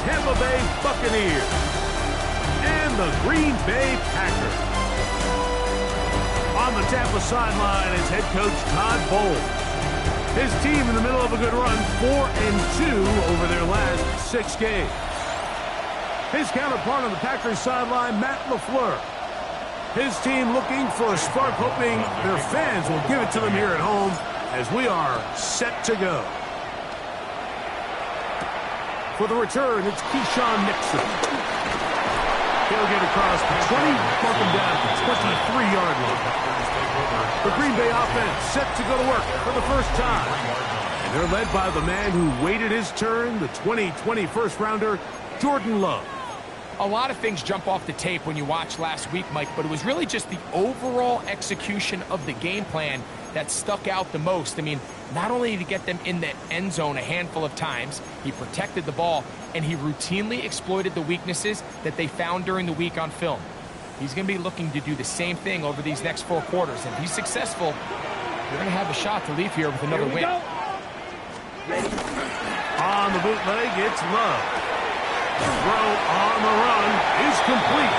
Tampa Bay Buccaneers and the Green Bay Packers. On the Tampa sideline is head coach Todd Bowles. His team in the middle of a good run, 4-2 over their last 6 games. His counterpart on the Packers sideline, Matt LaFleur. His team looking for a spark, hoping their fans will give it to them here at home as we are set to go. For the return, it's Keyshawn Nixon. He'll get across the 20, mark him down at the 23-yard line. The Green Bay offense set to go to work for the first time. And they're led by the man who waited his turn, the 2020 first-rounder, Jordan Love. A lot of things jump off the tape when you watch last week, Mike, but it was really just the overall execution of the game plan that stuck out the most. I mean, not only did he get them in the end zone a handful of times, he protected the ball, and he routinely exploited the weaknesses that they found during the week on film. He's going to be looking to do the same thing over these next 4 quarters. If he's successful, they're going to have a shot to leave here with another win. On the bootleg, it's Love. Throw on the run is complete.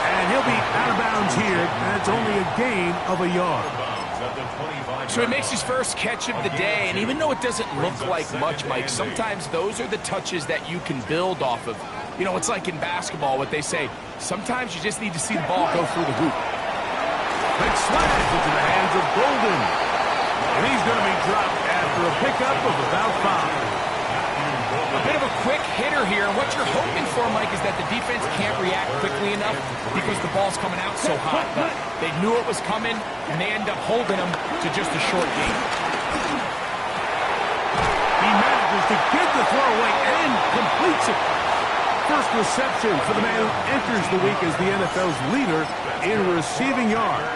And he'll be out of bounds here. That's only a gain of a yard. So he makes his first catch of the day, and even though it doesn't look like much, Mike, sometimes those are the touches that you can build off of. You know, it's like in basketball, what they say, sometimes you just need to see the ball go through the hoop. Big slash into the hands of Golden. And he's going to be dropped after a pickup of about 5. A bit of a quick hitter here. What you're hoping for, Mike, is that the defense can't react quickly enough because the ball's coming out so hot. But they knew it was coming, and they end up holding them to just a short gain. He manages to get the throw away and completes it. First reception for the man who enters the week as the NFL's leader in receiving yards.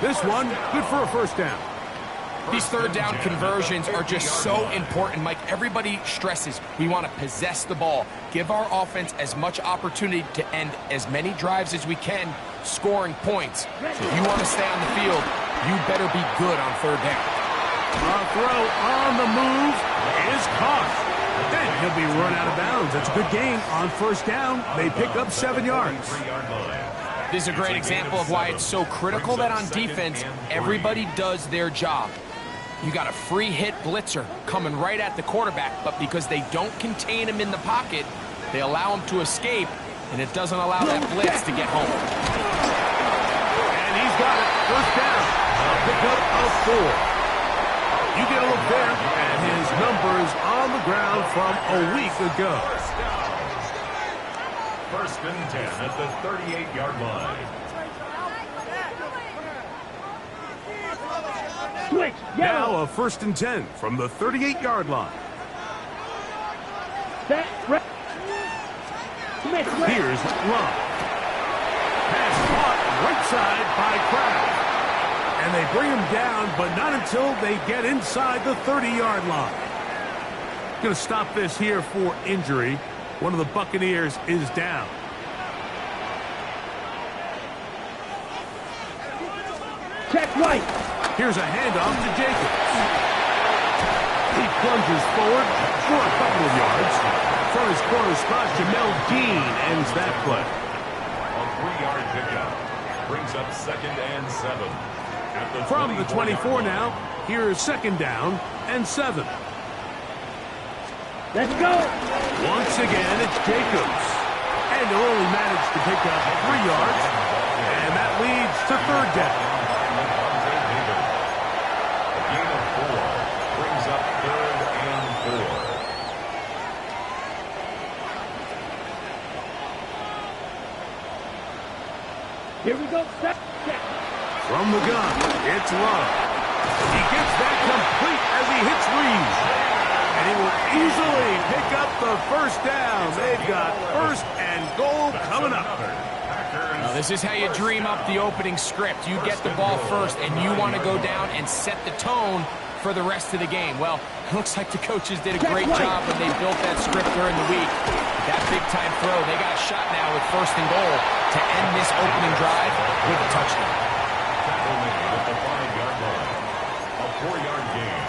This one, good for a first down. These third down conversions are just so important, Mike. Everybody stresses we want to possess the ball, give our offense as much opportunity to end as many drives as we can, scoring points. So if you want to stay on the field, you better be good on third down. A throw on the move is caught. Then he'll be run out of bounds. That's a good gain on first down. They pick up 7 yards. This is a great example of why it's so critical that on defense, everybody does their job. You got a free hit blitzer coming right at the quarterback, but because they don't contain him in the pocket, they allow him to escape, and it doesn't allow that blitz to get home. And he's got it. First down. A pickup of 4. You get a look there, and his numbers on the ground from a week ago. First and 10 at the 38-yard line. Now a first and 10 from the 38-yard line. Here's Love. Pass caught right side by Kraft. And they bring him down, but not until they get inside the 30-yard line. Going to stop this here for injury. One of the Buccaneers is down. Check right. Here's a handoff to Jacobs. He plunges forward for a couple of yards. From his corner spot, Jamel Dean ends that play. A 3-yard pickup brings up 2nd and 7. From the 24 now, here's 2nd down and 7. Let's go. Once again, it's Jacobs. And he'll only manage to pick up 3 yards. And that leads to 3rd down. A gain of 4 brings up 3rd and 4. Here we go. From the gun, it's Love. He gets that complete as he hits Reeves. And he will easily pick up the first down. They've got 1st and goal coming up. Now, this is how you dream up the opening script. You get the ball first, and you want to go down and set the tone for the rest of the game. Well, it looks like the coaches did a great job when they built that script during the week. That big-time throw, they got a shot now with 1st and goal to end this opening drive with a touchdown. At the 5-yard line. A 4-yard gain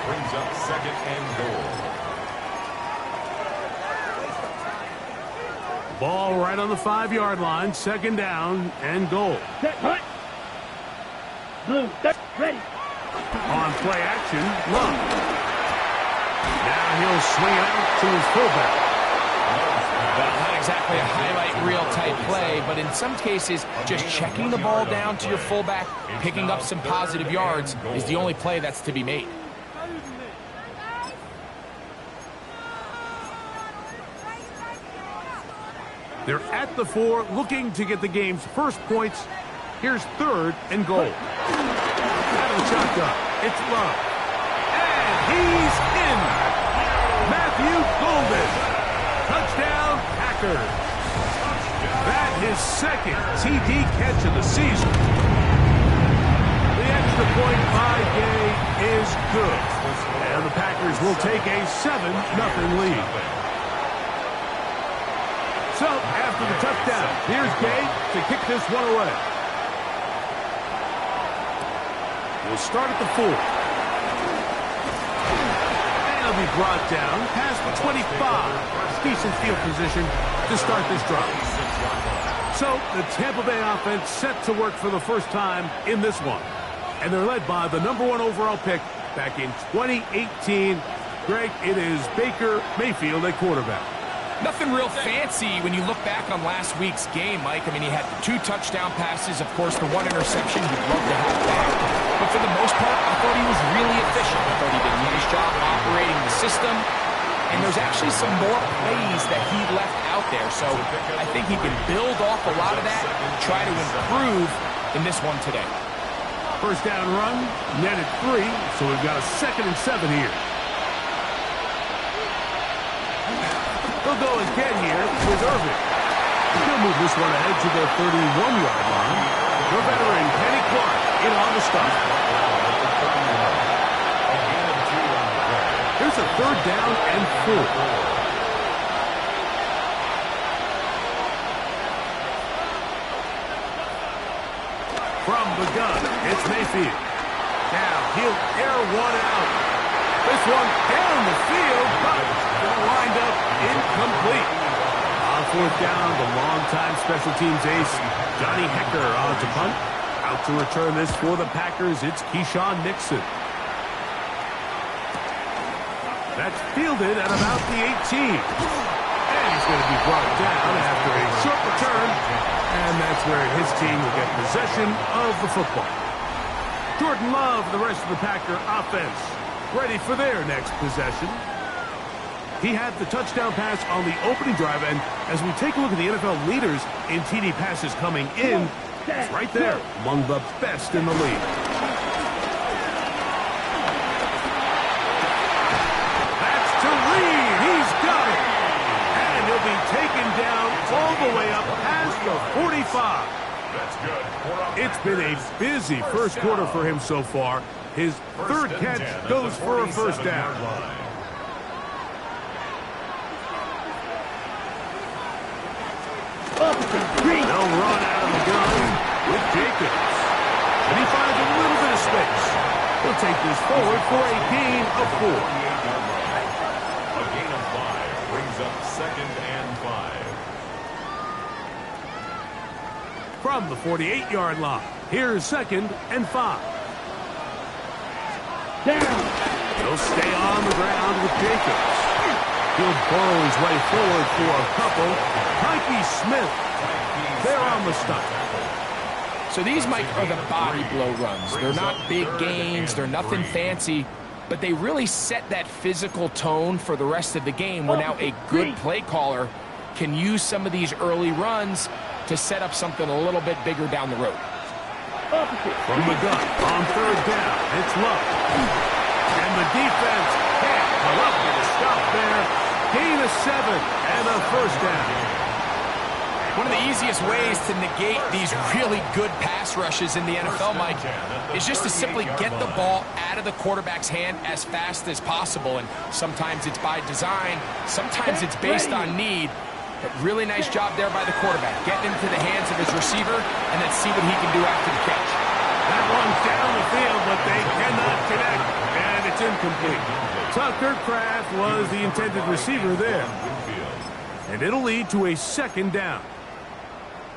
brings up 2nd and goal. Ball right on the 5-yard line. Second down and goal. Set, hut. Blue, ready. On play action, Love. Now he'll swing it out to his fullback. Well, not exactly a highlight reel type play, but in some cases, just checking the ball down to your fullback, picking up some positive yards is the only play that's to be made. They're at the 4, looking to get the game's first points. Here's 3rd and goal. Out of the shotgun, it's Love. And he's in. Matthew Golden. Touchdown, Packers. That his second TD catch of the season. The extra point by Gay is good. And the Packers will take a 7-0 lead. So, after the touchdown, here's Gay to kick this one away. We'll start at the 4. And he'll be brought down past the 25. Decent field position to start this drive. So, the Tampa Bay offense set to work for the first time in this one. And they're led by the #1 overall pick back in 2018. Greg, it is Baker Mayfield at quarterback. Nothing real fancy when you look back on last week's game, Mike. I mean, he had the 2 touchdown passes, of course, the 1 interception you'd love to have back. But for the most part, I thought he was really efficient. I thought he did a nice job operating the system. And there's actually some more plays that he left out there. So I think he can build off a lot of that and try to improve in this one today. First down run, netted 3, so we've got a 2nd and 7 here. He'll go again here with Irvin. He'll move this one ahead to the 31-yard line. The veteran, Kenny Clark, in on the stop. Here's a 3rd down and 4. From the gun, it's Mayfield. Now he'll air one out. This one down the field, but lined up incomplete. On 4th down, the longtime special teams ace, Johnny Hecker, on to punt. Out to return this for the Packers, it's Keyshawn Nixon. That's fielded at about the 18. And he's going to be brought down after a short return. And that's where his team will get possession of the football. Jordan Love, the rest of the Packer offense, ready for their next possession. He had the touchdown pass on the opening drive, and as we take a look at the NFL leaders in TD passes coming in, it's right there among the best in the league. That's to Reed. He's got it. And he'll be taken down all the way up past the 45. That's good. It's been a busy first quarter for him so far. His 3rd catch goes for a 1st down. They'll run out of the gun with Jacobs. And he finds a little bit of space. He'll take this forward for a gain of 4. A gain of 5 brings up 2nd and 5. From the 48-yard line, here's 2nd and 5. Down. He'll stay on the ground with Jacobs. He'll burrow his way forward for a couple. Mikey Smith, they're on the stop. So these, Mike, are the body blow runs. They're not big gains. They're nothing fancy. But they really set that physical tone for the rest of the game where now a good play caller can use some of these early runs to set up something a little bit bigger down the road. From the gun, on 3rd down, it's Love. And the defense can't come up with a stop there. Gain of 7 and a 1st down. One of the easiest ways to negate these really good pass rushes in the NFL, Mike, is just to simply get the ball out of the quarterback's hand as fast as possible. And sometimes it's by design, sometimes it's based on need. But really nice job there by the quarterback, getting into the hands of his receiver, and then see what he can do after the catch. That one's down the field, but they cannot connect, and it's incomplete. Tucker Kraft was the intended receiver there. And it'll lead to a second down.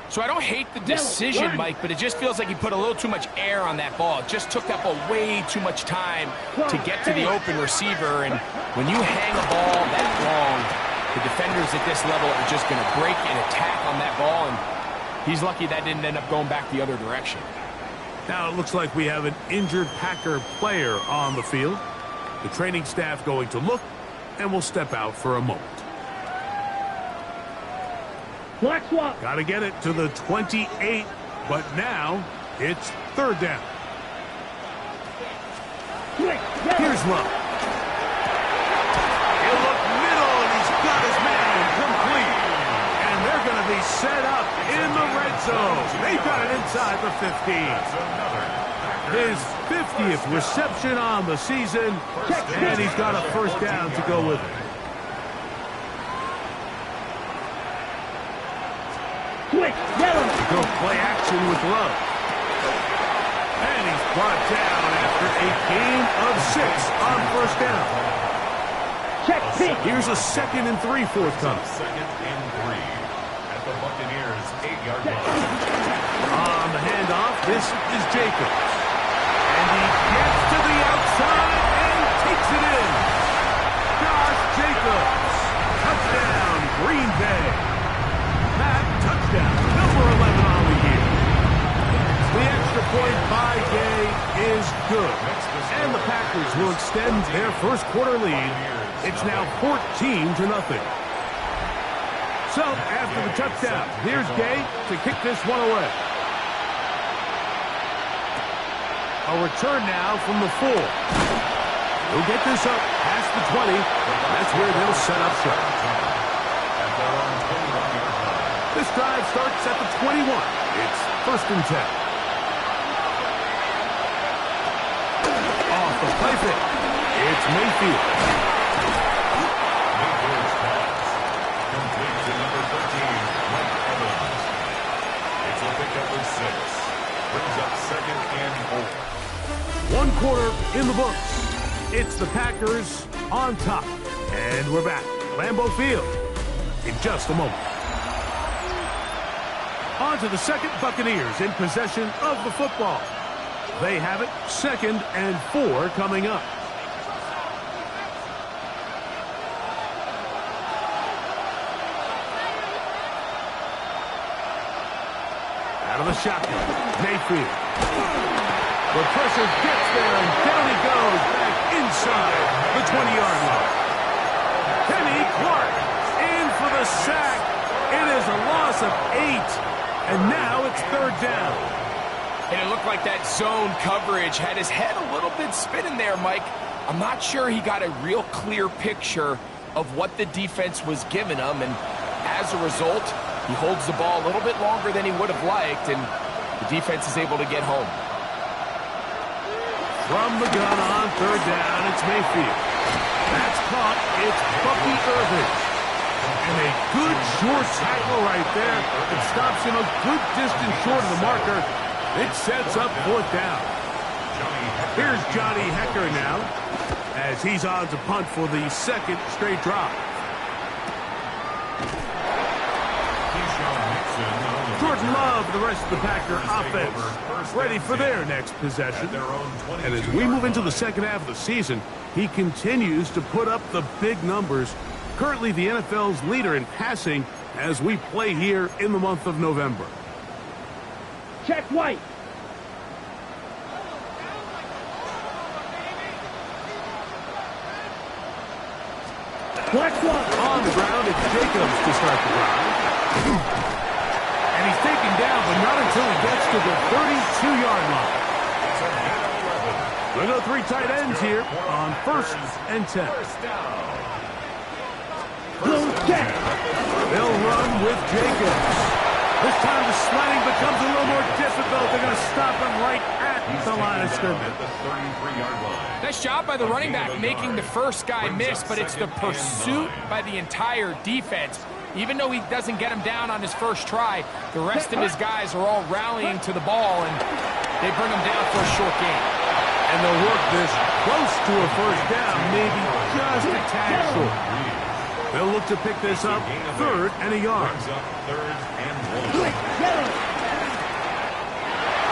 So I don't hate the decision, Mike, but it just feels like he put a little too much air on that ball. It just took that ball way too much time to get to the open receiver. And when you hang a ball that long, the defenders at this level are just going to break and attack on that ball. And he's lucky that didn't end up going back the other direction. Now it looks like we have an injured Packer player on the field. The training staff going to look, and will step out for a moment. Black swap. Got to get it to the 28, but now it's third down. Here's Love. He'll look middle, and he's got his man complete. And they're going to be set up in the red zone. They've got it inside the 15. His 50th reception on the season, and he's got a first down to go with it. Go play action with Love. And he's brought down after a gain of 6 on first down. Here's a 2nd and 3 forthcoming. 2nd and 3 at the Buccaneers' 8-yard line. On the handoff, this is Jacobs. And he gets to the outside and takes it in. Josh Jacobs. Touchdown, Green Bay. Touchdown, number 11 on the year. The extra point by Gay is good. And the Packers will extend their first quarter lead. It's now 14-0. So, after the touchdown, here's Gay to kick this one away. A return now from the 4. He'll get this up past the 20. That's where they'll set up shop. This drive starts at the 21. It's 1st and 10. Off the play fake. It's Mayfield. Mayfield's pass. Complete to number 13, Mike Evans. It's a pickup of 6. Brings up 2nd and 4. 1 quarter in the books. It's the Packers on top. And we're back. Lambeau Field in just a moment. On to the second, Buccaneers in possession of the football. They have it, 2nd and 4 coming up. Out of the shotgun, Mayfield. The pressure gets there, and down he goes back inside the 20-yard line. Kenny Clark in for the sack. It is a loss of 8. And now it's 3rd down. And it looked like that zone coverage had his head a little bit spinning there, Mike. I'm not sure he got a real clear picture of what the defense was giving him. And as a result, he holds the ball a little bit longer than he would have liked. And the defense is able to get home. From the gun on 3rd down, it's Mayfield. That's caught. It's Bucky Irving. And a good short tackle right there. It stops him a good distance short of the marker. It sets up 4th down. Here's Johnny Hecker now, as he's on to punt for the 2nd straight drive. Jordan Love, the rest of the Packer offense, ready for their next possession. And as we move into the second half of the season, he continues to put up the big numbers. Currently the NFL's leader in passing as we play here in the month of November. Check White. Black swap. On the ground, it's Jacobs to start the drive. And he's taken down, but not until he gets to the 32-yard line. We'll go 3 tight ends here on 1st and 10. They'll run with Jacobs. This time the sliding becomes a little more difficult. They're going to stop him right at the line of scrimmage. Nice job by the running back making the first guy miss, but it's the pursuit by the entire defense. Even though he doesn't get him down on his first try, the rest of his guys are all rallying to the ball, and they bring him down for a short gain. And they'll work this close to a first down, maybe just a tad short. They'll look to pick this up, 3rd and a yard. Brings up 3rd and 1.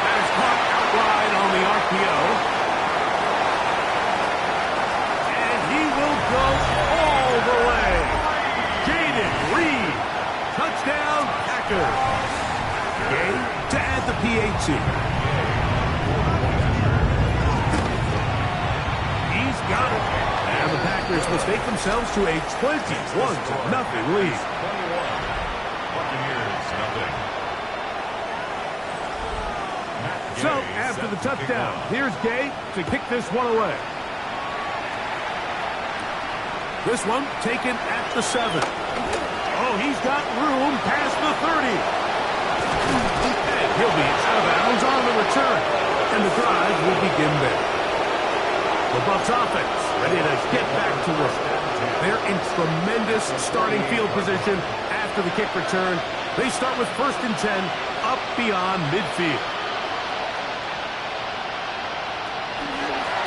That is caught out wide on the RPO. And he will go all the way. Jaden Reed. Touchdown, Packers. Gay to add the PAT. He's got it. And the Packers mistake themselves to a 21-0 lead. 21. Buccaneers, nothing. So, after the touchdown, here's Gay to kick this one away. This one taken at the 7. Oh, he's got room past the 30. And he'll be out of bounds on the return. And the drive will begin there. The Bucs offense ready to get back to work. They're in tremendous starting field position after the kick return. They start with 1st and 10 up beyond midfield.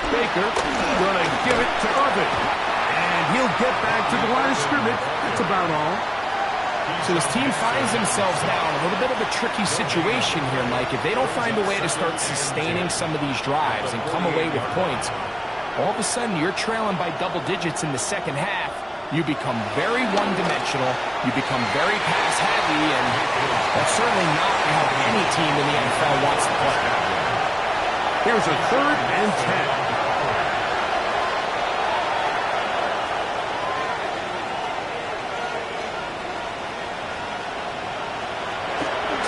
Baker going to give it to Irvin. And he'll get back to the line of scrimmage. That's about all. So his team finds themselves now in a little bit of a tricky situation here, Mike. If they don't find a way to start sustaining some of these drives and come away with points, all of a sudden you're trailing by double digits in the second half. You become very one-dimensional. You become very pass-heavy, and that's certainly not how any team in the NFL wants to play. Here's a 3rd and 10.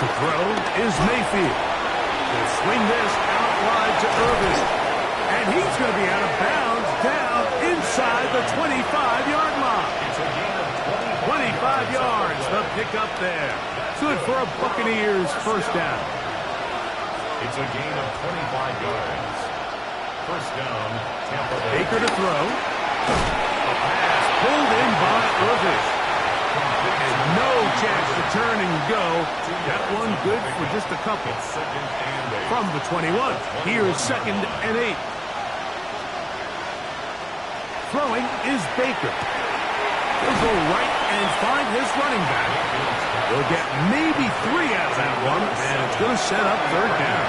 To throw is Mayfield. He'll swing this out wide to Irvin. And he's going to be out of bounds down inside the 25-yard line. 25 yards, the pickup there. Good for a Buccaneers first down. It's a gain of 25 yards. First down, Tampa Bay. Baker to throw. A pass pulled in by Irvin. And no chance to turn and go. That one good for just a couple. From the 21. Here's 2nd and 8. Throwing is Baker. He'll go right and find his running back. He'll get maybe 3 out of that one, and it's going to set up 3rd down.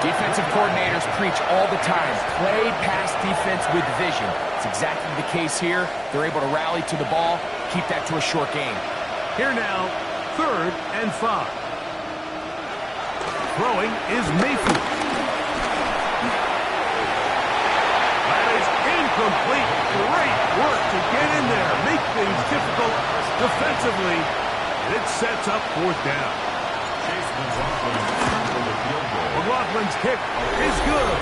Defensive coordinators preach all the time, play pass defense with vision. It's exactly the case here. They're able to rally to the ball, keep that to a short game. Here now, 3rd and 5. Throwing is Mayfield. That is incomplete. Great work to get in there, make things difficult defensively. And it sets up 4th down. McLaughlin's kick is good.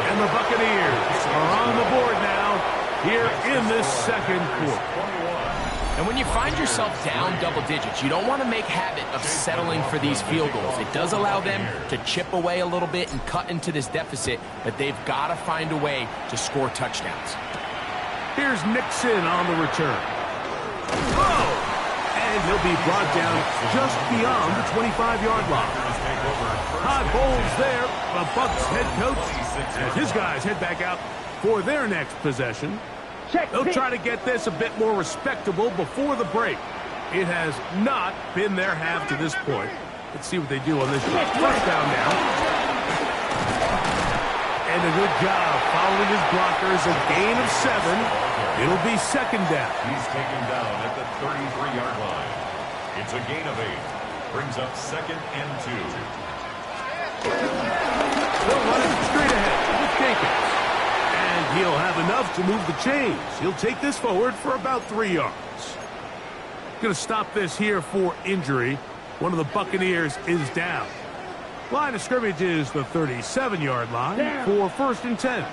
And the Buccaneers are on the board now here in this second quarter. And when you find yourself down double digits, you don't want to make habit of settling for these field goals. It does allow them to chip away a little bit and cut into this deficit, but they've got to find a way to score touchdowns. Here's Nixon on the return. Oh! And he'll be brought down just beyond the 25-yard line. Todd Bowles there, the Bucs head coach, as his guys head back out for their next possession. They'll try to get this a bit more respectable before the break. It has not been their half to this point. Let's see what they do on this drive. First down now. And a good job following his blockers, a gain of 7. It'll be 2nd down. He's taken down at the 33-yard line. It's a gain of 8. Brings up 2nd and 2. They'll run it straight ahead with Jenkins. And he'll have enough to move the chains. He'll take this forward for about 3 yards. Going to stop this here for injury. One of the Buccaneers is down. Line of scrimmage is the 37-yard line for 1st and 10.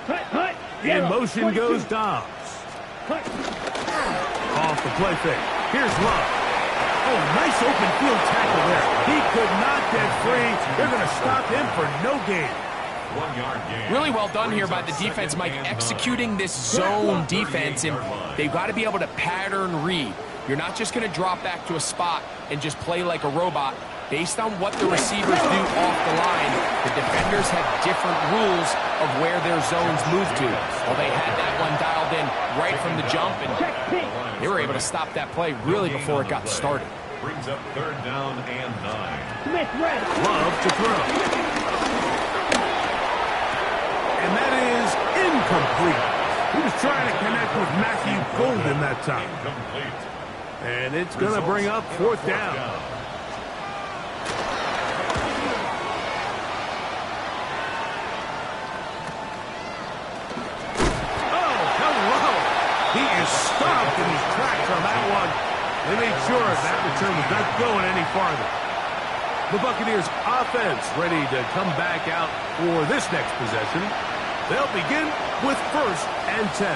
In motion goes Dobbs. Off the play fake. Here's Love. Oh, nice open field tackle there. He could not get free. They're going to stop him for no gain. 1 yard gain. Really well done here by the defense, Mike, executing this zone defense, and they've got to be able to pattern read. You're not just going to drop back to a spot and just play like a robot. Based on what the receivers do off the line, the defenders have different rules of where their zones move to. Well, they had that one dialed in right from the jump, and they were able to stop that play really before it got started. Brings up 3rd down and 9. Smith red. Love to throw. And that is incomplete. He was trying to connect with Matthew Golden that time. Incomplete. And it's going to bring up 4th down. Oh, hello. He is stopped in his tracks on that one. They made sure that return was not going any farther. The Buccaneers offense ready to come back out for this next possession. They'll begin with 1st and 10.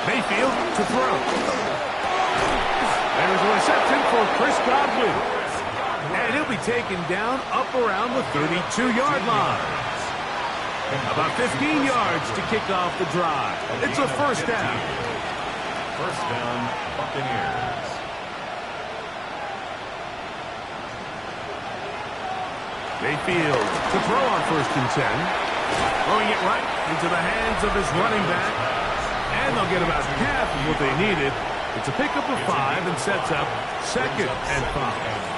Mayfield to throw. There's a reception for Chris Godwin. And he'll be taken down up around the 32-yard line. About 15 yards to kick off the drive. It's a 1st down. 1st down, Buccaneers. Mayfield to throw on 1st and 10. Throwing it right into the hands of his running back. And they'll get about half of what they needed. It's a pickup of 5 and sets up 2nd and 5.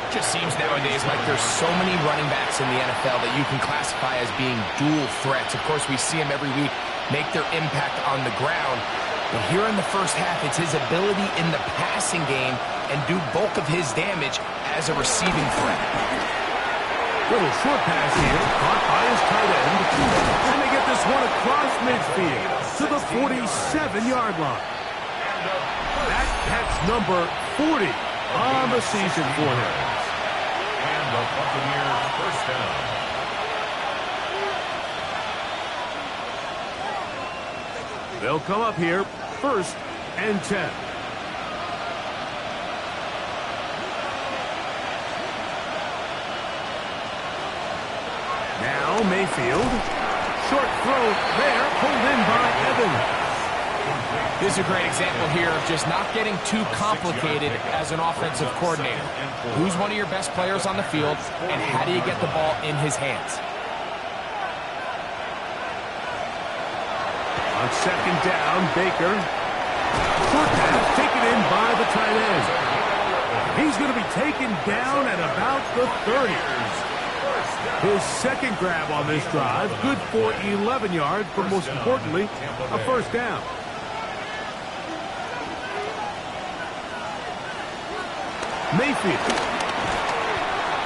It just seems nowadays like there's so many running backs in the NFL that you can classify as being dual threats. Of course, we see them every week make their impact on the ground. But here in the first half, it's his ability in the passing game and do bulk of his damage as a receiving threat. Little short pass here, caught by his tight end. And they get this one across midfield to the 47-yard line. That's number 40 on the season for him. And the Buccaneers 1st down. They'll come up here 1st and 10. Now Mayfield. Short throw there, pulled in by Evans. This is a great example here of just not getting too complicated as an offensive coordinator. Who's one of your best players on the field, and how do you get the ball in his hands? On 2nd down, Baker. Short pass taken in by the tight end. He's going to be taken down at about the 30. His 2nd grab on this drive, good for 11 yards, but most importantly, a 1st down. Mayfield.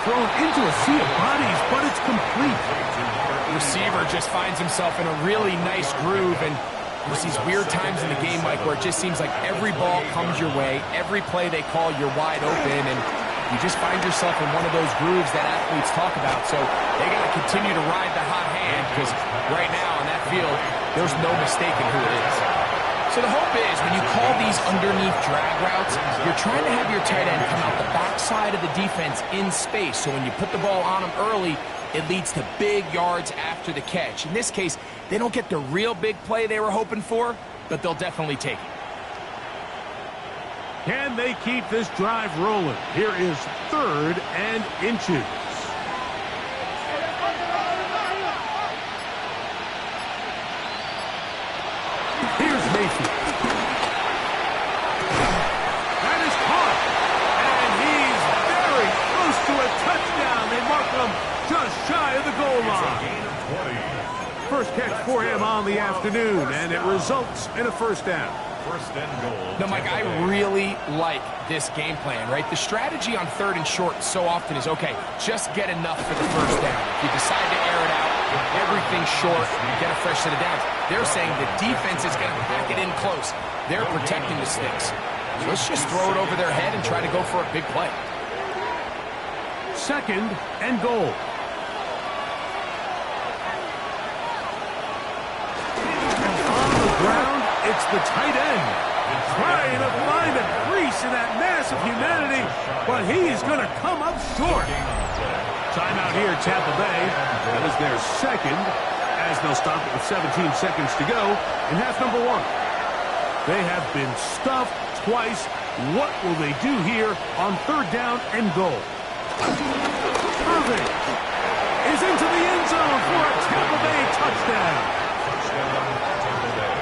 Thrown into a sea of bodies, but it's complete. Receiver just finds himself in a really nice groove, and there's these weird times in the game, Mike, where it just seems like every ball comes your way, every play they call, you're wide open, and you just find yourself in one of those grooves that athletes talk about. So they got to continue to ride the hot hand, because right now on that field, there's no mistaking who it is. So the hope is when you call these underneath drag routes, you're trying to have your tight end come out the backside of the defense in space. So when you put the ball on him early, it leads to big yards after the catch. In this case, they don't get the real big play they were hoping for, but they'll definitely take it. Can they keep this drive rolling? Here is 3rd and inches. Here's Mayfield. That is caught. And he's very close to a touchdown. They mark him just shy of the goal line. 1st catch for him on the afternoon, and it results in a 1st down. 1st and goal. No, Mike, I really like this game plan, right? The strategy on 3rd and short so often is, okay, just get enough for the 1st down. If you decide to air it out, everything short, get a fresh set of downs. They're saying the defense is going to pack it in close. They're protecting the sticks. So let's just throw it over their head and try to go for a big play. 2nd and goal. Ground, it's the tight end trying to find a crease in that mass of humanity, but he's going to come up short. Timeout here, Tampa Bay. That is their 2nd, as they'll stop it with 17 seconds to go in half number 1. They have been stuffed twice. What will they do here on 3rd down and goal? Irving is into the end zone for a Tampa Bay touchdown. Tampa Bay.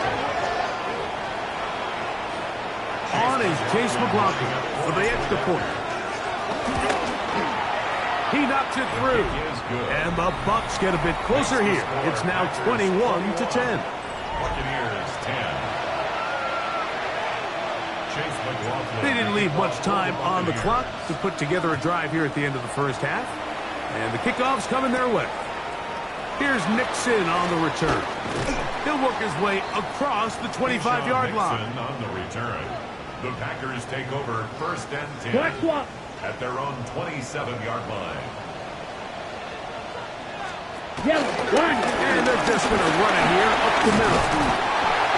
On is Chase McLaughlin for the extra point. He knocks it through. And the Bucs get a bit closer here. It's now 21-10. Buccaneers 10. Chase McLaughlin. They didn't leave much time on the clock to put together a drive here at the end of the first half. And the kickoff's coming their way. Here's Nixon on the return. He'll work his way across the 25-yard line. Nixon on the return. The Packers take over 1st and 10 Black swap. at their own 27-yard line. Yellow. One. And they're just going to run it here up the middle.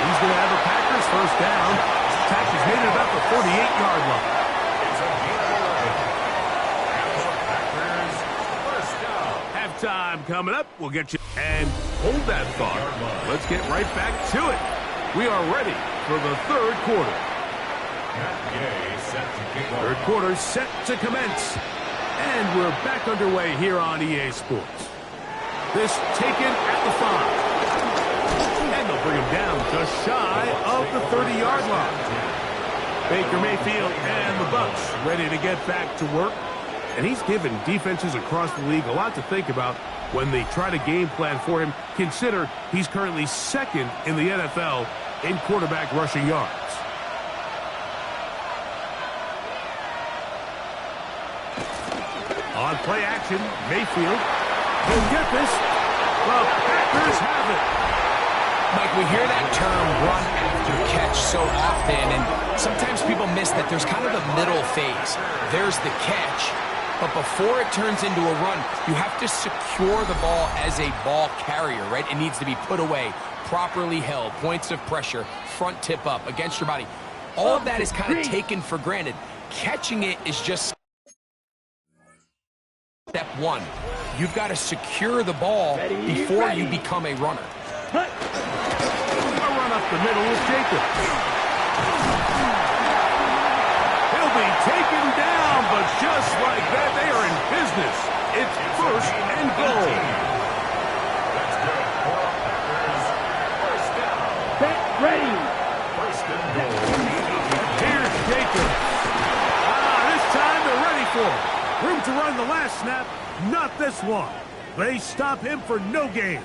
He's going to have the Packers 1st down. Attack is made at about the 48-yard line. It's a gain of 11. And the Packers 1st down. Halftime coming up. We'll get you. And hold that thought. Let's get right back to it. We are ready for the 3rd quarter. Matt Gay set to kick off. 3rd quarter set to commence. And we're back underway here on EA Sports. This taken at the 5. And they'll bring him down just shy of the 30-yard line. Baker Mayfield and the Bucs ready to get back to work. And he's given defenses across the league a lot to think about when they try to game plan for him. Consider he's currently 2nd in the NFL in quarterback rushing yards. On play action, Mayfield will get this. The Packers have it. Mike, we hear that term run after catch so often, and sometimes people miss that there's kind of a middle phase. There's the catch, but before it turns into a run, you have to secure the ball as a ball carrier, right? It needs to be put away, properly held, points of pressure, front tip up against your body. All of that is kind of taken for granted. Catching it is just step 1. You've got to secure the ball before you become a runner. A run up the middle with Jacob. He'll be taken down, but just like that, they are in business. It's 1st and goal. That's good for Packers. 1st down. Bet ready. 1st and goal. Here's Jacob. This time they're ready for him. Room to run the last snap, not this one. They stop him for no gain.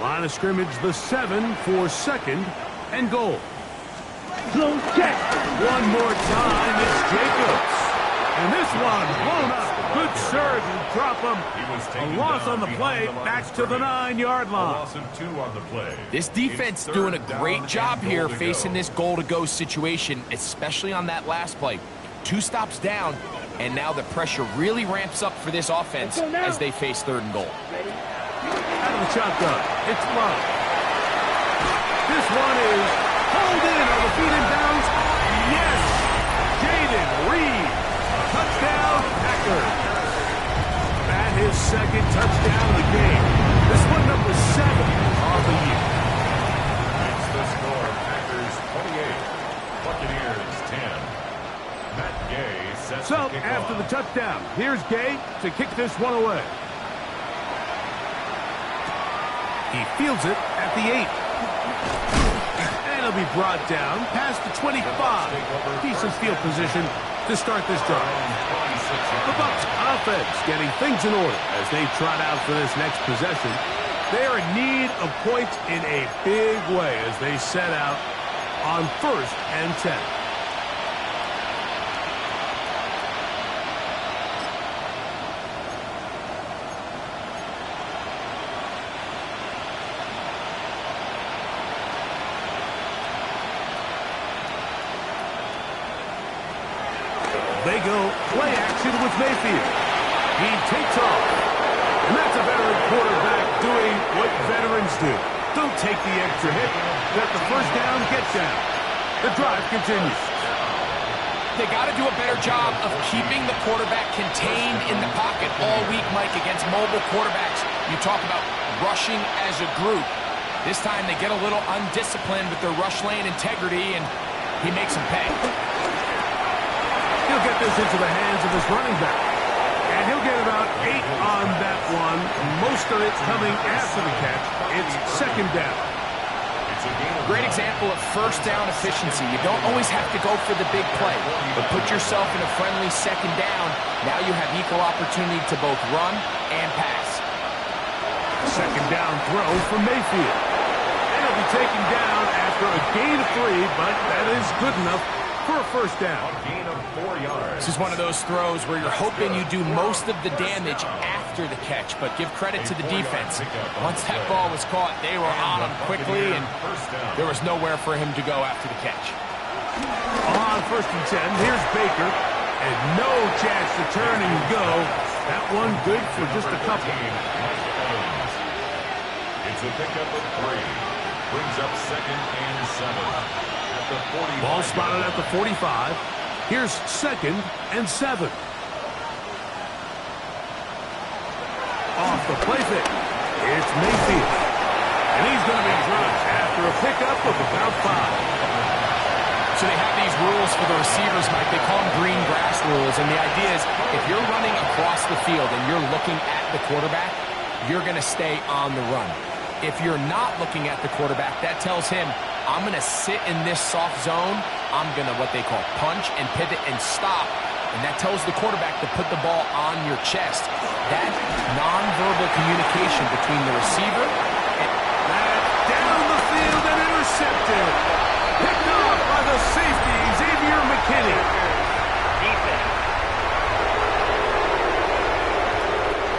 Line of scrimmage, the 7 for 2nd and goal. Close check. One more time, it's Jacobs. And this one blown up. Good surge and drop him. A loss on the play, back to the 9-yard A line. loss of 2 on the play. This defense It's doing a 3rd down great and job goal here to facing go. this goal-to-go situation, especially on that last play. 2 stops down, and now the pressure really ramps up for this offense as they face 3rd and goal. Out of the shotgun, it's Love. This one is pulled in on the feet and downs. Yes! Jaden Reed. Touchdown, Packers. That his 2nd touchdown of the game. This one number 7 on the year. It's the score. Packers 28. Buccaneers 10. Matt Gay sets So, to kick after off. the touchdown, here's Gay to kick this one away. He fields it at the 8. And he'll be brought down past the 25. Decent field position to start this drive. The Bucs offense getting things in order as they trot out for this next possession. They are in need of points in a big way as they set out on 1st and 10. They go play action with Mayfield. He takes off. And that's a veteran quarterback doing what veterans do. Don't take the extra hit. Let the 1st down get down. The drive continues. They got to do a better job of keeping the quarterback contained in the pocket all week, Mike, against mobile quarterbacks. You talk about rushing as a group. This time they get a little undisciplined with their rush lane integrity, and he makes them pay. He'll get this into the hands of his running back. And he'll get about 8 on that one. Most of it coming after the catch. It's second down. Great example of first down efficiency. You don't always have to go for the big play, but put yourself in a friendly second down. Now you have equal opportunity to both run and pass. Second down throw from Mayfield. And he'll be taken down after a gain of 3, but that is good enough for a first down. A gain of 4 yards. This is one of those throws where you're hoping you do most of the damage after the catch, but give credit to the defense. Once that ball was caught, they were on him quickly, and there was nowhere for him to go after the catch. On first and 10, here's Baker, and no chance to turn and go. That one good for just a couple. It's a pickup of 3. Brings up second and 7. Ball spotted at the 45. Here's second and 7. Off the play fake. It's Mayfield. And he's going to be dropped after a pickup of about 5. So they have these rules for the receivers, Mike. They call them green grass rules. And the idea is if you're running across the field and you're looking at the quarterback, you're going to stay on the run. If you're not looking at the quarterback, that tells him, I'm going to sit in this soft zone. I'm going to what they call punch and pivot and stop. And that tells the quarterback to put the ball on your chest. That nonverbal communication between the receiver and down the field and intercepted. Picked off by the safety, Xavier McKinney.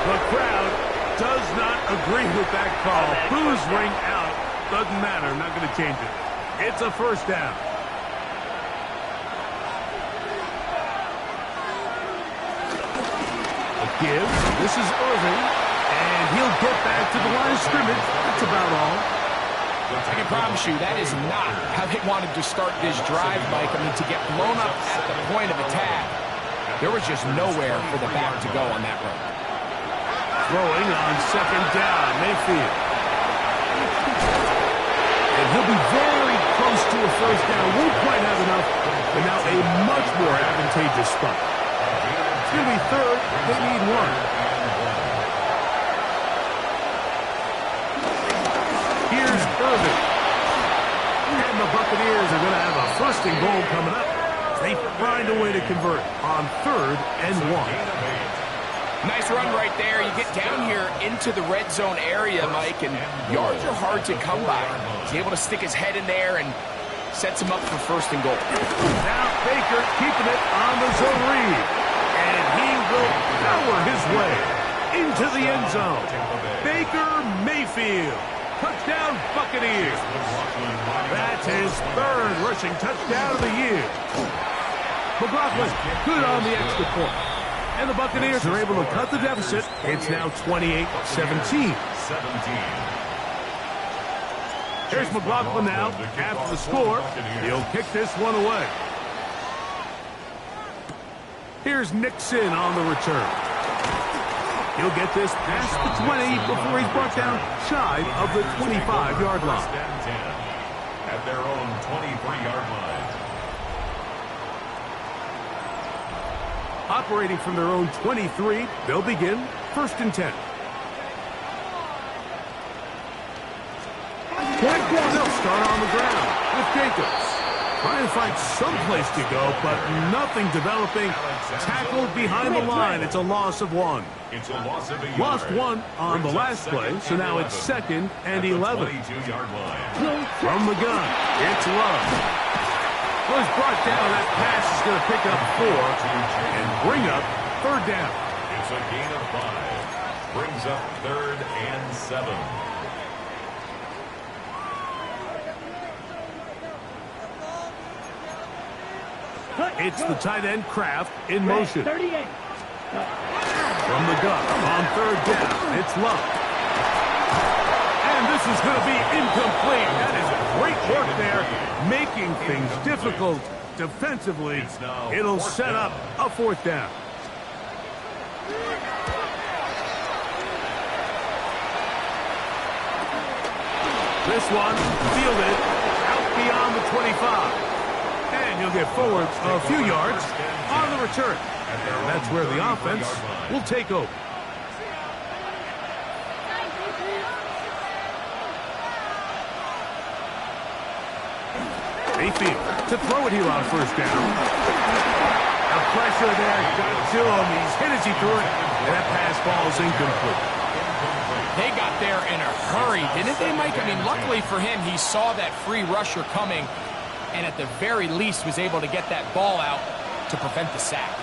The crowd does not agree with that call. Boos ring out. Doesn't matter. Not going to change it. It's a first down. A give. This is Irving. And he'll get back to the line of scrimmage. That's about all. I can promise you that is not how they wanted to start this drive, Mike. I mean, to get blown up at the point of attack, there was just nowhere for the back to go on that run. Throwing on second down, Mayfield. And he'll be very close to a first down. Won't quite have enough, but now a much more advantageous spot. It's going to be third. They need 1. Here's Irving. And the Buccaneers are going to have a first and goal coming up. They find a way to convert on third and 1. Nice run right there. You get down here into the red zone area, Mike, and yards are hard to come by. He's able to stick his head in there and sets him up for first and goal. Now Baker keeping it on the zone read. And he will power his way into the end zone. Baker Mayfield. Touchdown Buccaneers. That's his third rushing touchdown of the year. McLaughlin good on the extra point. And the Buccaneers are able to cut the deficit. It's now 28-17. Here's McLaughlin now. After the score, he'll kick this one away. Here's Nixon on the return. He'll get this past the 20 before he's brought down shy of the 25-yard line. At their own 23-yard line. Operating from their own 23, they'll begin first and 10. They'll start on the ground with Jacobs. Trying to find some place to go, but nothing developing. Tackled behind the line. It's a loss of 1. It's a loss of a yard. Lost 1 on the last play, so now it's second and 11. 22-yard line. From the gun, it's Love. Was brought down. That pass is going to pick up 4 and bring up third down. It's a gain of 5. Brings up third and 7. It's the tight end Kraft in motion. 38. From the gun on third down, it's Love. And this is going to be incomplete. That is great work there, making things difficult defensively. It'll set up a fourth down. This one fielded out beyond the 25. And he'll get forward a few yards on the return. And that's where the offense will take over. Mayfield to throw it here on first down. The pressure there got to him. He's hit as he threw it, and that pass ball is incomplete. They got there in a hurry, didn't they, Mike? I mean, luckily for him, he saw that free rusher coming, and at the very least was able to get that ball out to prevent the sack.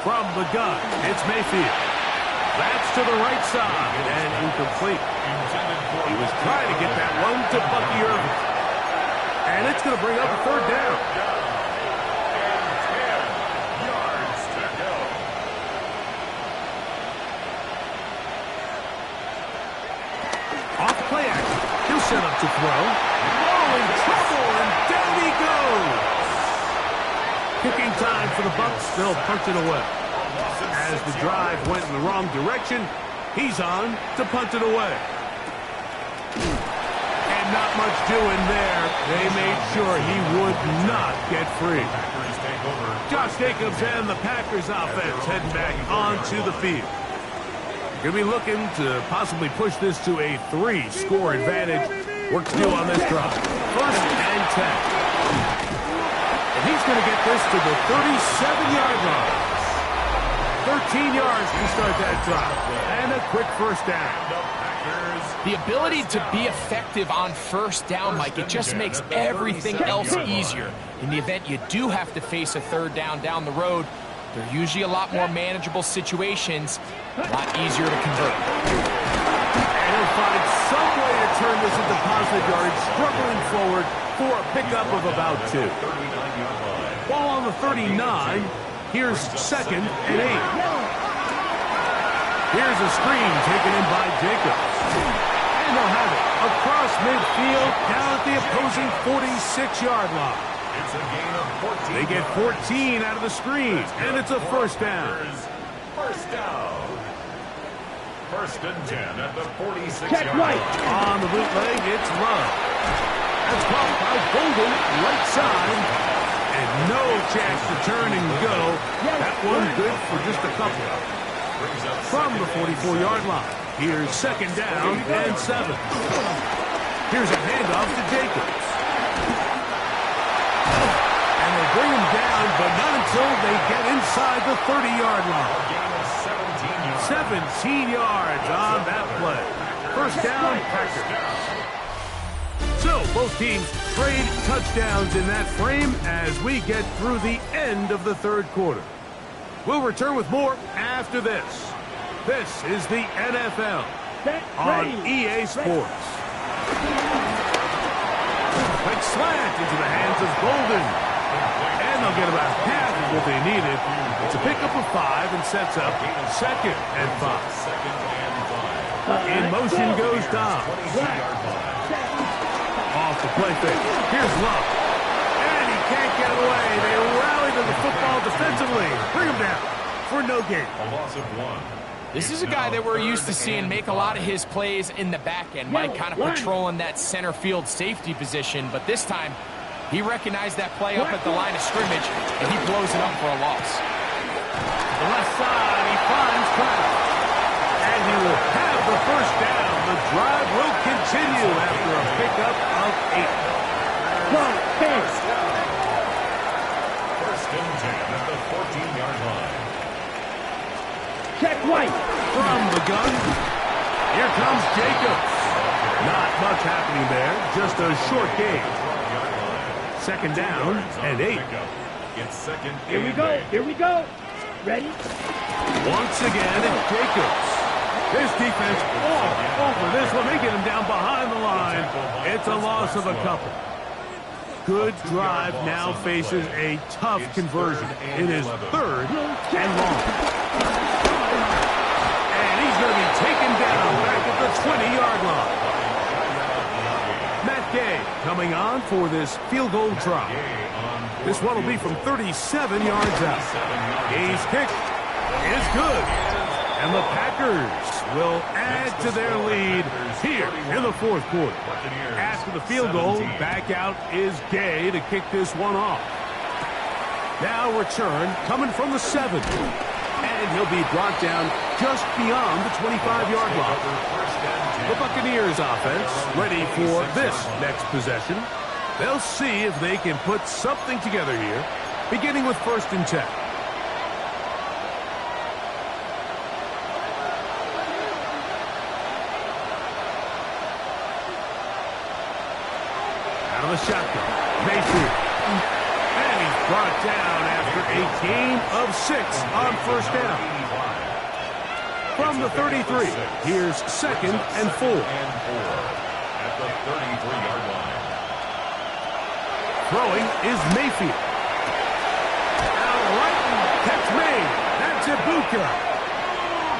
From the gun, it's Mayfield. That's to the right side and incomplete. He was trying to get that one to Bucky Irving. And it's going to bring up a third down. And 10 yards to go. Off play action. He'll set up to throw. Oh, in trouble, and down he goes. Kicking time for the Bucs. They'll punch it away. As the drive went in the wrong direction, he's on to punt it away. And not much doing there. They made sure he would not get free. Josh Jacobs and the Packers offense heading back onto the field. Going to be looking to possibly push this to a 3-score advantage. Work to do on this drive. 1st and 10. And he's going to get this to the 37-yard line. 13 yards to start that drive. And a quick first down. The ability to be effective on first down, Mike, it just makes everything else easier. In the event you do have to face a third down the road, they're usually a lot more manageable situations, a lot easier to convert. And he'll find some way to turn this into positive yardage, struggling forward for a pickup of about 2. Ball on the 39. Here's 2nd and 8. Here's a screen taken in by Jacobs. And they'll have it across midfield down at the opposing 46-yard line. It's a gain of 14. They get 14 out of the screen, and it's a first down. First down. 1st and 10 at the 46-yard line. On the bootleg, it's Love. That's caught by Golden, right side. And no chance to turn and go. That one good for just a couple. From the 44-yard line. Here's 2nd down and 7. Here's a handoff to Jacobs. And they bring him down, but not until they get inside the 30-yard line. 17 yards on that play. First down, Packers. So, both teams trade touchdowns in that frame as we get through the end of the 3rd quarter. We'll return with more after this. This is the NFL on EA Sports. Quick slant into the hands of Golden. And they'll get about half of what they needed. It's a pickup of 5 and sets up 2nd and 5. In motion goes Dom. Off the play fake. Here's Love. And he can't get away. They rally to the football defensively. Bring him down for no gain. A loss of 1. This is a guy that we're used to seeing make a lot of his plays in the back end. Mike kind of patrolling that center field safety position. But this time, he recognized that play up at the line of scrimmage, and he blows it up for a loss. The left side, he finds Kraft. And he will have the first down. The drive will continue after a pickup of 8. First and 10 at the 14-yard line. Check White. From the gun, here comes Jacobs. Not much happening there, just a short gain. 2nd down and 8. It's 2nd. Here we go. Ready? Once again, it's Jacobs. This defense all over this one. They get him down behind the line. It's a loss of a couple. Good drive now faces a tough conversion. It is 3rd and long. And he's going to be taken down back at the 20-yard line. Matt Gay coming on for this field goal try. This one will be from 37 yards out. Gay's kick is good. And the Packers will add to their lead here in the fourth quarter. After the field goal, back out is Gay to kick this one off. Now return coming from the 7. And he'll be brought down just beyond the 25-yard line. The Buccaneers offense ready for this next possession. They'll see if they can put something together here, beginning with 1st and 10. Out of the shotgun, Mayfield. And he's brought down after a gain of 6 on 1st down. From the 33, here's 2nd and 4. At the 33-yard line. Throwing is Mayfield. Out right, catch made. That's Ibuka.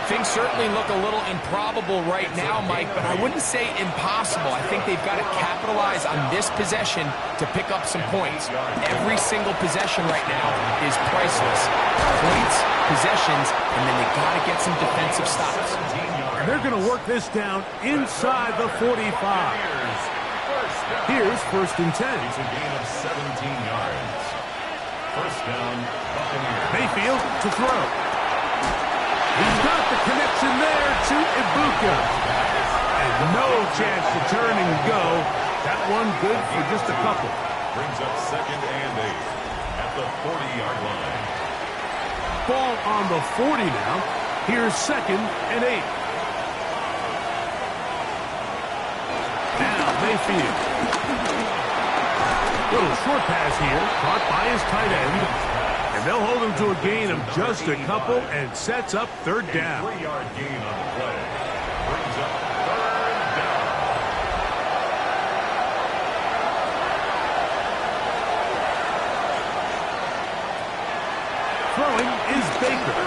Things certainly look a little improbable right now, Mike, but I wouldn't say impossible. I think they've got to capitalize on this possession to pick up some points. Every single possession right now is priceless. Points, possessions, and then they got to get some defensive stops. And they're going to work this down inside the 45. Here's 1st and 10. It's a gain of 17 yards. 1st down, Buccaneers. Mayfield to throw. He's got the connection there to Ibuka. And no chance to turn and go. That one good for just a couple. Brings up 2nd and 8 at the 40-yard line. Ball on the 40 now. Here's 2nd and 8. Now Mayfield. Little short pass here, caught by his tight end. And they'll hold him to a gain of just a couple and sets up 3rd down. 3-yard gain on the play. Brings up 3rd down. Throwing is Baker.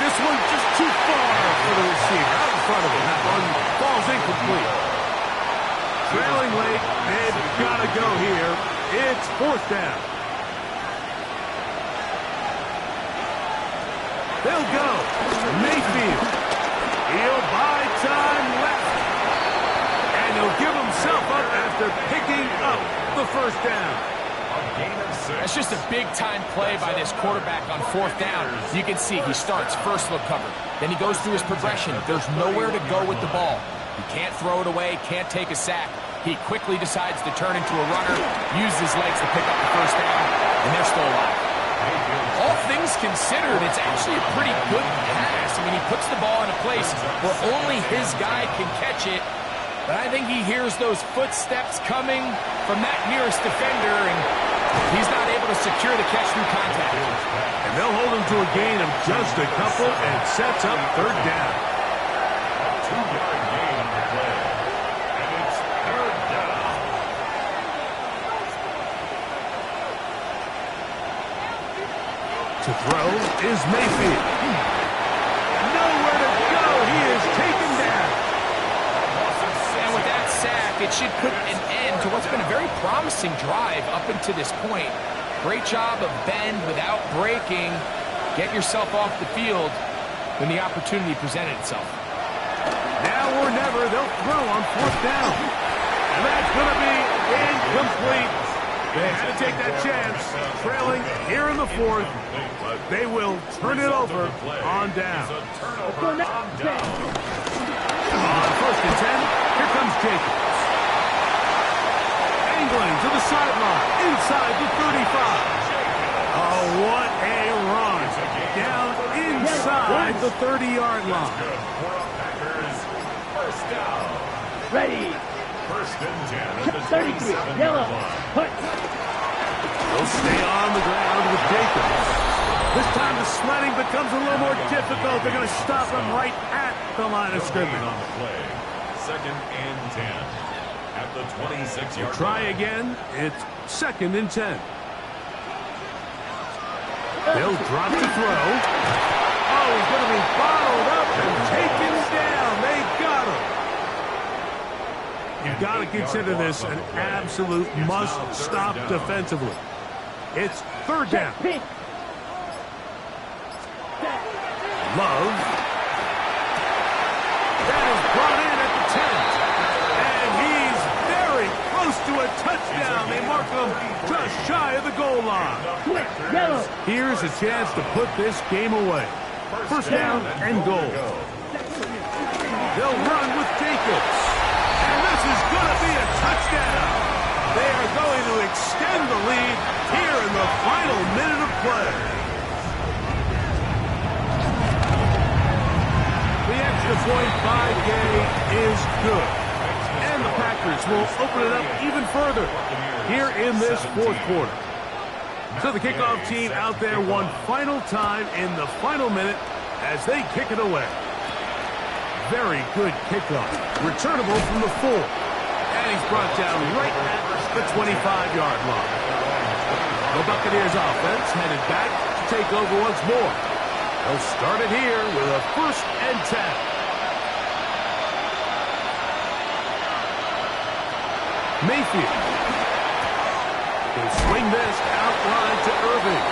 This one just too far for the receiver. Out in front of him. That one falls incomplete. Trailing late. They've got to go here. It's 4th down. They'll go. Mayfield. He'll buy time left. And he'll give himself up after picking up the 1st down. That's just a big-time play by this quarterback on 4th down. You can see he starts first look cover. Then he goes through his progression. There's nowhere to go with the ball. He can't throw it away, can't take a sack. He quickly decides to turn into a runner, use his legs to pick up the 1st down, and they're still alive. All things considered, it's actually a pretty good pass. I mean, he puts the ball in a place where only his guy can catch it. But I think he hears those footsteps coming from that nearest defender, and he's not able to secure the catch through contact. And they'll hold him to a gain of just a couple and sets up 3rd down. 2-yard gain on the play. And it's 3rd down. To throw is Mayfield. Nowhere to go. He is taken down. And with that sack, it should put an end to what's been a very promising drive up until this point. Great job of bend without breaking. Get yourself off the field when the opportunity presented itself. Now or never, they'll throw on 4th down. And that's going to be incomplete. They had to take that chance, trailing here in the 4th, but they will turn it over on down. On 1st and 10, here comes Jacobs. Angling to the sideline, inside the 35. Oh, what a run. Down inside the 30-yard line. First down. Ready. 1st and 10 at the 33. 27-yard Yellow. line. Put. They'll stay on the ground with Jacobs. This time the sledding becomes a little more difficult. They're going to stop him right at the line of scrimmage. On the play. 2nd and 10 at the 26-yard line. Try again. It's 2nd and 10. They'll drop to throw. Oh, he's going to be bottled up and taken down. They got him. You've got to consider this an absolute must-stop defensively. It's 3rd down. Love. That is brought in at the 10. And he's very close to a touchdown. They mark him just shy of the goal line. Quick, yellow. Here's a chance to put this game away. First down and goal. They'll run with Jacobs. And this is going to be a touchdown. They are going to extend the lead here in the final minute of play. The extra point by Gay is good. And the Packers will open it up even further here in this fourth quarter. So the kickoff team out there one final time in the final minute as they kick it away. Very good kickoff. Returnable from the 4. And he's brought down right at the 25-yard line. The Buccaneers offense headed back to take over once more. They'll start it here with a 1st and 10. Mayfield. He'll swing this outline to Irving.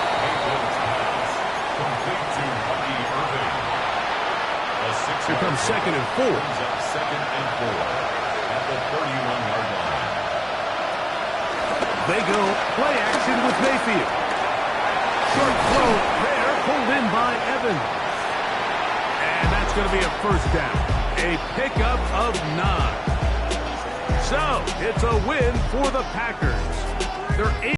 Here comes 2nd and 4. 2nd and 4 at the 31-yard line. They go play action with Mayfield. Short throw there, pulled in by Evans. And that's going to be a 1st down. A pickup of 9. So, it's a win for the Packers. They're